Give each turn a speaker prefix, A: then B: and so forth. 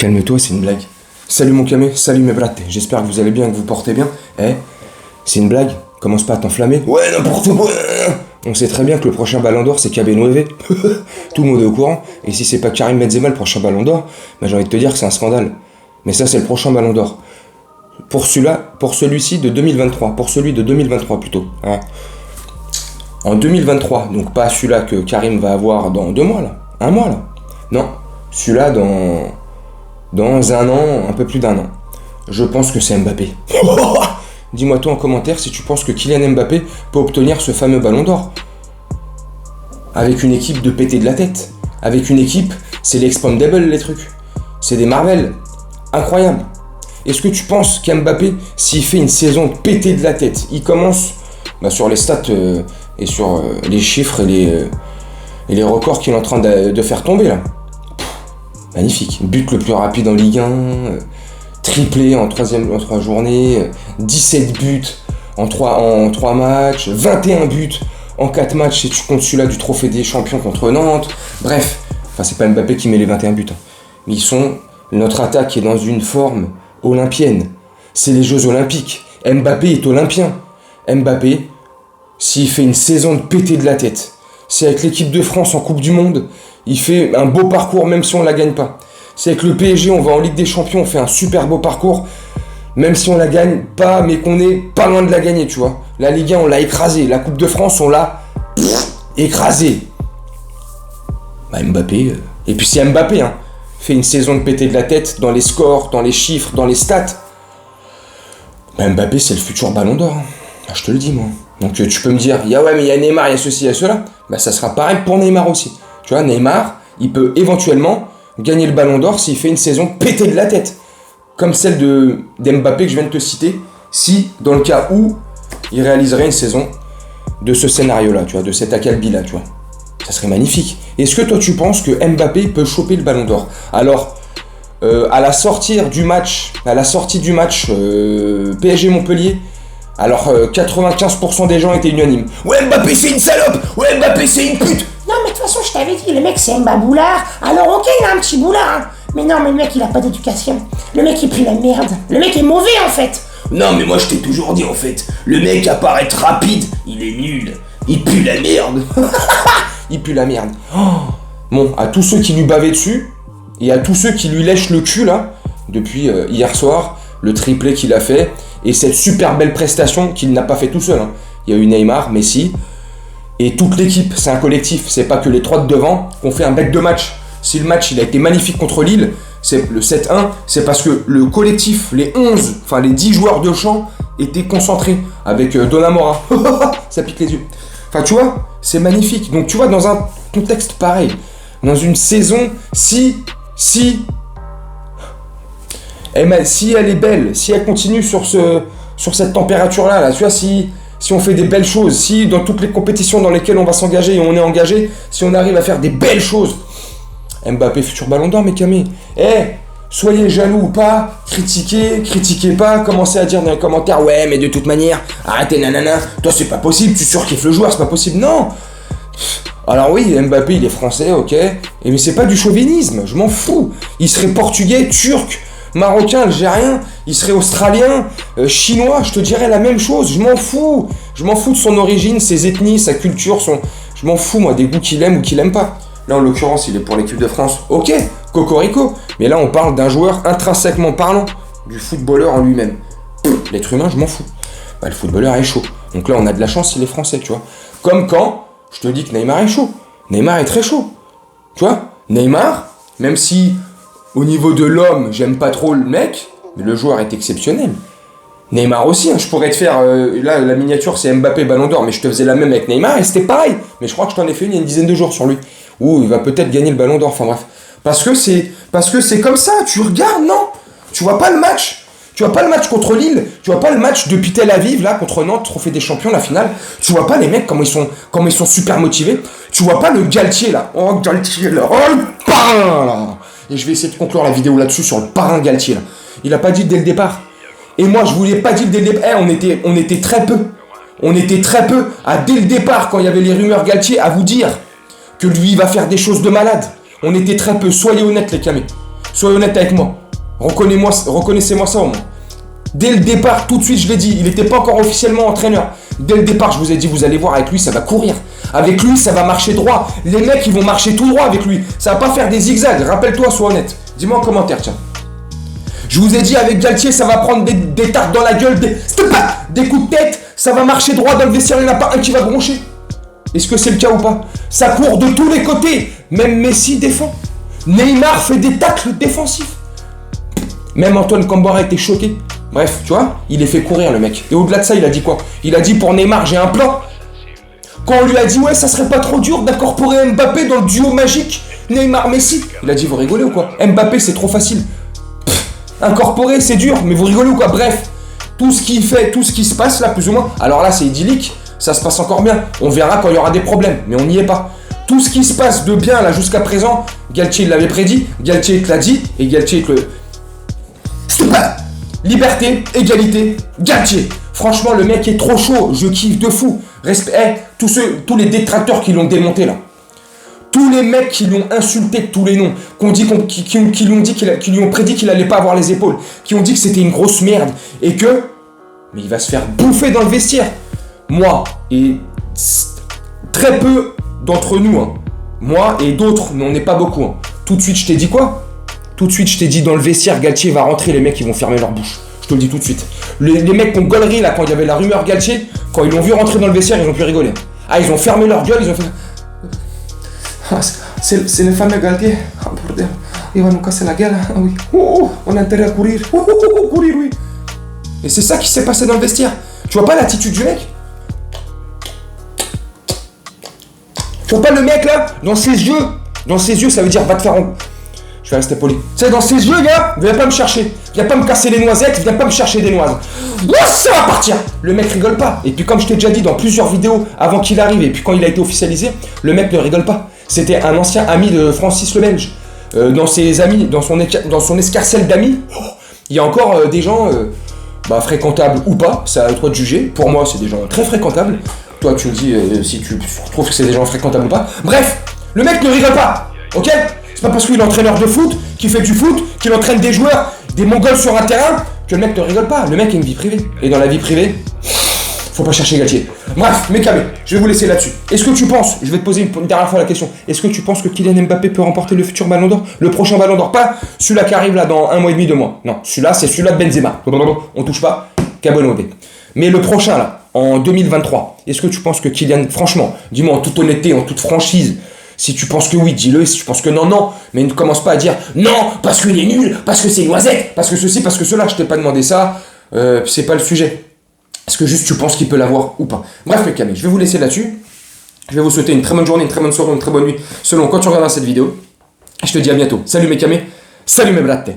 A: Calme-toi, c'est une blague. Salut mon camé, salut mes brattes, j'espère que vous allez bien, que vous portez bien. C'est une blague, commence pas à t'enflammer. Ouais, n'importe quoi. On sait très bien que le prochain Ballon d'Or, c'est KB9. Tout le monde est au courant. Et si c'est pas Karim Benzema le prochain Ballon d'Or, j'ai envie de te dire que c'est un scandale. Mais ça, c'est le prochain Ballon d'Or. Pour celui-ci de 2023. Pour celui de 2023 plutôt. En 2023, donc pas celui-là que Karim va avoir dans 2 mois là. 1 mois là. Non, celui-là dans 1 an, un peu plus d'1 an. Je pense que c'est Mbappé. Dis-moi toi en commentaire si tu penses que Kylian Mbappé peut obtenir ce fameux Ballon d'Or. Avec une équipe de pété de la tête. Avec une équipe, c'est les Expandables les trucs. C'est des Marvel. Incroyable. Est-ce que tu penses qu'Mbappé, s'il fait une saison pété de la tête, il commence sur les stats et sur les chiffres et les records qu'il est en train de faire tomber là. Magnifique. But le plus rapide en Ligue 1, triplé en 3 journées, 17 buts en 3 matchs, 21 buts en 4 matchs si tu comptes celui-là du trophée des champions contre Nantes. Bref, c'est pas Mbappé qui met les 21 buts. Mais notre attaque est dans une forme olympienne. C'est les Jeux Olympiques. Mbappé est olympien. Mbappé, s'il fait une saison de pété de la tête, c'est avec l'équipe de France en Coupe du Monde, il fait un beau parcours même si on la gagne pas. C'est avec le PSG, on va en Ligue des Champions, on fait un super beau parcours, même si on la gagne pas, mais qu'on est pas loin de la gagner, tu vois. La Ligue 1, on l'a écrasé. La Coupe de France, on l'a écrasé. Mbappé, et puis si Mbappé fait une saison de pété de la tête dans les scores, dans les chiffres, dans les stats, Mbappé c'est le futur Ballon d'Or. Je te le dis moi. Donc tu peux me dire, ouais mais il y a Neymar, il y a ceci, il y a cela. Ça sera pareil pour Neymar aussi. Tu vois, Neymar, il peut éventuellement gagner le Ballon d'Or s'il fait une saison pété de la tête. Comme celle d'Mbappé que je viens de te citer, si dans le cas où il réaliserait une saison de ce scénario-là, tu vois, de cet acalbi-là, tu vois. Ça serait magnifique. Est-ce que toi tu penses que Mbappé peut choper le Ballon d'Or? Alors, à la sortie du match PSG Montpellier, alors 95% des gens étaient unanimes. Ouais, Mbappé c'est une salope. Ouais, Mbappé c'est une pute.
B: Non mais de toute façon je t'avais dit, le mec c'est Mbaboulard. Alors ok il a un petit boulard, mais non mais le mec il a pas d'éducation. Le mec il pue la merde. Le mec est mauvais en fait.
A: Non mais moi je t'ai toujours dit en fait, le mec à part être rapide, il est nul. Il pue la merde. Il pue la merde. Bon, à tous ceux qui lui bavaient dessus, et à tous ceux qui lui lèchent le cul là, depuis hier soir, le triplé qu'il a fait, et cette super belle prestation qu'il n'a pas fait tout seul. Il y a eu Neymar, Messi, et toute l'équipe, c'est un collectif, c'est pas que les 3 de devant qu'on fait un bec de match. Si le match il a été magnifique contre Lille, c'est le 7-1, c'est parce que le collectif, les 10 joueurs de champ étaient concentrés avec Donnarumma. Ça pique les yeux. Tu vois, c'est magnifique. Donc tu vois, dans un contexte pareil, dans une saison, si elle est belle, si elle continue sur cette température-là, tu vois, si on fait des belles choses, si dans toutes les compétitions dans lesquelles on va s'engager et on est engagé, si on arrive à faire des belles choses, Mbappé futur Ballon d'Or, mes camés. Soyez jaloux ou pas, critiquez pas, commencez à dire dans les commentaires, ouais, mais de toute manière, arrêtez, nanana, toi c'est pas possible, tu surkiffes le joueur, c'est pas possible, non. Alors oui, Mbappé il est français, ok, mais c'est pas du chauvinisme, je m'en fous. Il serait portugais, turc, marocain, algérien, il serait australien, chinois, je te dirais la même chose, je m'en fous. Je m'en fous de son origine, ses ethnies, sa culture, je m'en fous moi des goûts qu'il aime ou qu'il aime pas. Là, en l'occurrence, il est pour l'équipe de France. Ok, cocorico. Mais là, on parle d'un joueur intrinsèquement parlant, du footballeur en lui-même. L'être humain, je m'en fous. Le footballeur est chaud. Donc là, on a de la chance s'il est français, tu vois. Comme quand je te dis que Neymar est chaud. Neymar est très chaud. Tu vois, Neymar, même si au niveau de l'homme, j'aime pas trop le mec, mais le joueur est exceptionnel. Neymar aussi, je pourrais te faire, là la miniature c'est Mbappé Ballon d'Or, mais je te faisais la même avec Neymar et c'était pareil. Mais je crois que je t'en ai fait une il y a une dizaine de jours sur lui. Où il va peut-être gagner le Ballon d'Or, enfin bref. Parce que c'est comme ça, tu regardes, non? Tu vois pas le match. Tu vois pas le match contre Lille, tu vois pas le match depuis Tel Aviv, là, contre Nantes, trophée des champions, la finale. Tu vois pas les mecs, comment ils sont super motivés. Tu vois pas le Galtier, là. Oh, Galtier, là. Oh, le parrain, là. Et je vais essayer de conclure la vidéo là-dessus sur le parrain Galtier, là. Il a pas dit dès le départ. Et moi, je voulais pas dire dès le départ. On était très peu. On était très peu, dès le départ, quand il y avait les rumeurs Galtier, à vous dire que lui, il va faire des choses de malade. On était très peu. Soyez honnêtes, les camés. Soyez honnête avec moi. Reconnaissez-moi ça au moins. Dès le départ, tout de suite, je l'ai dit, il n'était pas encore officiellement entraîneur. Dès le départ, je vous ai dit, vous allez voir, avec lui, ça va courir. Avec lui, ça va marcher droit. Les mecs, ils vont marcher tout droit avec lui. Ça va pas faire des zigzags. Rappelle-toi, sois honnête. Dis-moi en commentaire, tiens. Je vous ai dit, avec Galtier, ça va prendre des tartes dans la gueule, des coups de tête. Ça va marcher droit dans le vestiaire, il n'y en a pas un qui va broncher. Est-ce que c'est le cas ou pas? Ça court de tous les côtés. Même Messi défend. Neymar fait des tacles défensifs. Même Antoine Cambora était choqué. Bref, tu vois, il les fait courir le mec. Et au-delà de ça, il a dit quoi? Il a dit pour Neymar, j'ai un plan. Quand on lui a dit ouais, ça serait pas trop dur d'incorporer Mbappé dans le duo magique Neymar-Messi, il a dit vous rigolez ou quoi? Mbappé c'est trop facile. Incorporer c'est dur, mais vous rigolez ou quoi? Bref, tout ce qu'il fait, tout ce qui se passe là plus ou moins, alors là c'est idyllique, ça se passe encore bien. On verra quand il y aura des problèmes, mais on n'y est pas. Tout ce qui se passe de bien là jusqu'à présent, Galtier l'avait prédit, Galtier te l'a dit, et Galtier te le... Liberté, égalité, Galtier. Franchement, le mec est trop chaud, je kiffe de fou. Respect, tous les détracteurs qui l'ont démonté là. Tous les mecs qui l'ont insulté de tous les noms, qui lui ont prédit qu'il allait pas avoir les épaules, qui ont dit que c'était une grosse merde et que, mais il va se faire bouffer dans le vestiaire. Moi et très peu d'entre nous, hein. Moi et d'autres, mais on n'est pas beaucoup. Hein. Tout de suite, je t'ai dit quoi? Tout de suite, je t'ai dit dans le vestiaire, Galtier va rentrer, les mecs ils vont fermer leur bouche. Je te le dis tout de suite. Les mecs qui ont gaulerie là, quand il y avait la rumeur Galtier, quand ils l'ont vu rentrer dans le vestiaire, ils ont pu rigoler. Ah, ils ont fermé leur gueule, ils ont fait. Ah, c'est le fameux Galtier. Ah, bordel. Il va nous casser la gueule. Ah oui. On a intérêt à courir. Courir, oui. Et c'est ça qui s'est passé dans le vestiaire. Tu vois pas l'attitude du mec? Tu vois pas le mec là? Dans ses yeux, ça veut dire va te faire. Je vais rester poli. Tu sais, dans ses yeux, gars, viens pas me chercher. Viens pas me casser les noisettes, viens pas me chercher des noises. Ça va partir. Le mec rigole pas. Et puis comme je t'ai déjà dit dans plusieurs vidéos avant qu'il arrive, et puis quand il a été officialisé, le mec ne rigole pas. C'était un ancien ami de Francis le Belge. Dans ses amis, dans son escarcelle d'amis, il y a encore des gens fréquentables ou pas, c'est à toi de juger. Pour moi, c'est des gens très fréquentables. Toi, tu me dis si tu trouves que c'est des gens fréquentables ou pas. Bref, le mec ne rigole pas, ok? C'est pas parce qu'il est entraîneur de foot, qu'il fait du foot, qu'il entraîne des joueurs, des mongols sur un terrain, que le mec ne rigole pas. Le mec a une vie privée. Et dans la vie privée, faut pas chercher Galtier. Bref, mes camés, je vais vous laisser là-dessus. Est-ce que tu penses, je vais te poser une dernière fois la question, est-ce que tu penses que Kylian Mbappé peut remporter le futur Ballon d'Or? Le prochain Ballon d'Or, pas celui-là qui arrive là dans 1 mois et demi, 2 mois. Non, celui-là, c'est celui-là de Benzema. On touche pas, Kabonové. Mais le prochain là, en 2023, est-ce que tu penses que Kylian, franchement, dis-moi en toute honnêteté, en toute franchise, si tu penses que oui, dis-le. Si tu penses que non, non. Mais ne commence pas à dire non, parce qu'il est nul, parce que c'est noisette, parce que ceci, parce que cela. Je t'ai pas demandé ça. C'est pas le sujet. Est-ce que juste tu penses qu'il peut l'avoir ou pas? Bref, mes camés, je vais vous laisser là-dessus. Je vais vous souhaiter une très bonne journée, une très bonne soirée, une très bonne nuit, selon quand tu regarderas cette vidéo. Je te dis à bientôt. Salut mes camés. Salut mes brattes.